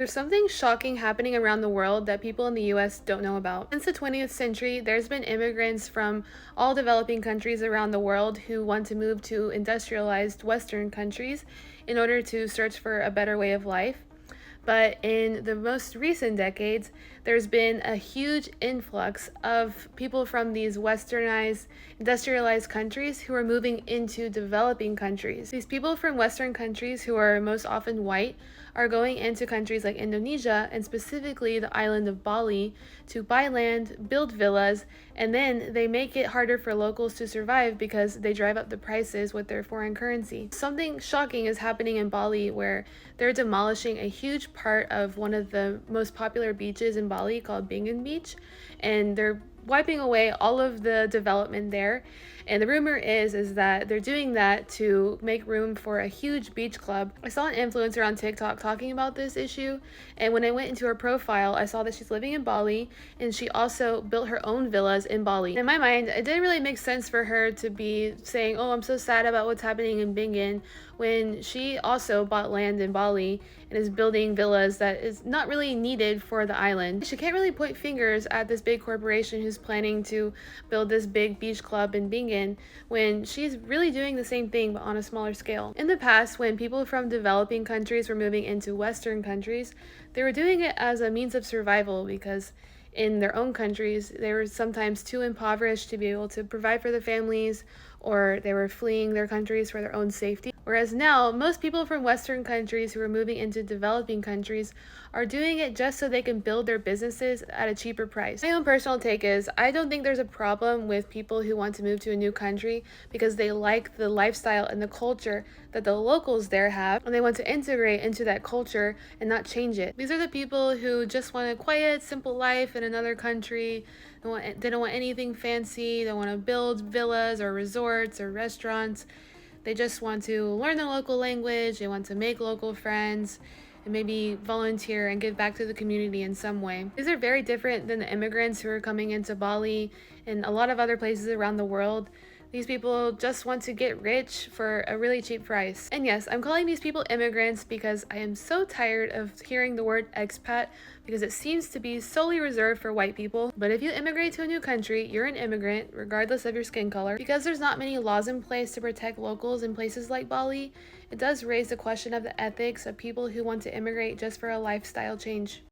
There's something shocking happening around the world that people in the US don't know about. Since the 20th century, there's been immigrants from all developing countries around the world who want to move to industrialized Western countries in order to search for a better way of life. But in the most recent decades, there's been a huge influx of people from these westernized, industrialized countries who are moving into developing countries. These people from Western countries, who are most often white, are going into countries like Indonesia and specifically the island of Bali to buy land, build villas, and then they make it harder for locals to survive because they drive up the prices with their foreign currency. Something shocking is happening in Bali where they're demolishing a huge part of one of the most popular beaches in Bali called Bingan Beach, and they're wiping away all of the development there. And the rumor is that they're doing that to make room for a huge beach club. I saw an influencer on TikTok talking about this issue, and when I went into her profile, I saw that she's living in Bali and she also built her own villas in Bali. In my mind, it didn't really make sense for her to be saying, "Oh, I'm so sad about what's happening in Bingan," when she also bought land in Bali and is building villas that is not really needed for the island. She can't really point fingers at this big corporation who's planning to build this big beach club in Bingan when she's really doing the same thing but on a smaller scale. In the past, when people from developing countries were moving into Western countries, they were doing it as a means of survival because in their own countries, they were sometimes too impoverished to be able to provide for their families, or they were fleeing their countries for their own safety. Whereas now, most people from Western countries who are moving into developing countries are doing it just so they can build their businesses at a cheaper price. My own personal take is I don't think there's a problem with people who want to move to a new country because they like the lifestyle and the culture that the locals there have, and they want to integrate into that culture and not change it. These are the people who just want a quiet, simple life in another country. They don't want anything fancy. They don't want to build villas or resorts or restaurants. They just want to learn the local language. They want to make local friends and maybe volunteer and give back to the community in some way. These are very different than the immigrants who are coming into Bali and a lot of other places around the world. These people just want to get rich for a really cheap price. And yes, I'm calling these people immigrants because I am so tired of hearing the word expat because it seems to be solely reserved for white people. But if you immigrate to a new country, you're an immigrant regardless of your skin color. Because there's not many laws in place to protect locals in places like Bali, it does raise the question of the ethics of people who want to immigrate just for a lifestyle change.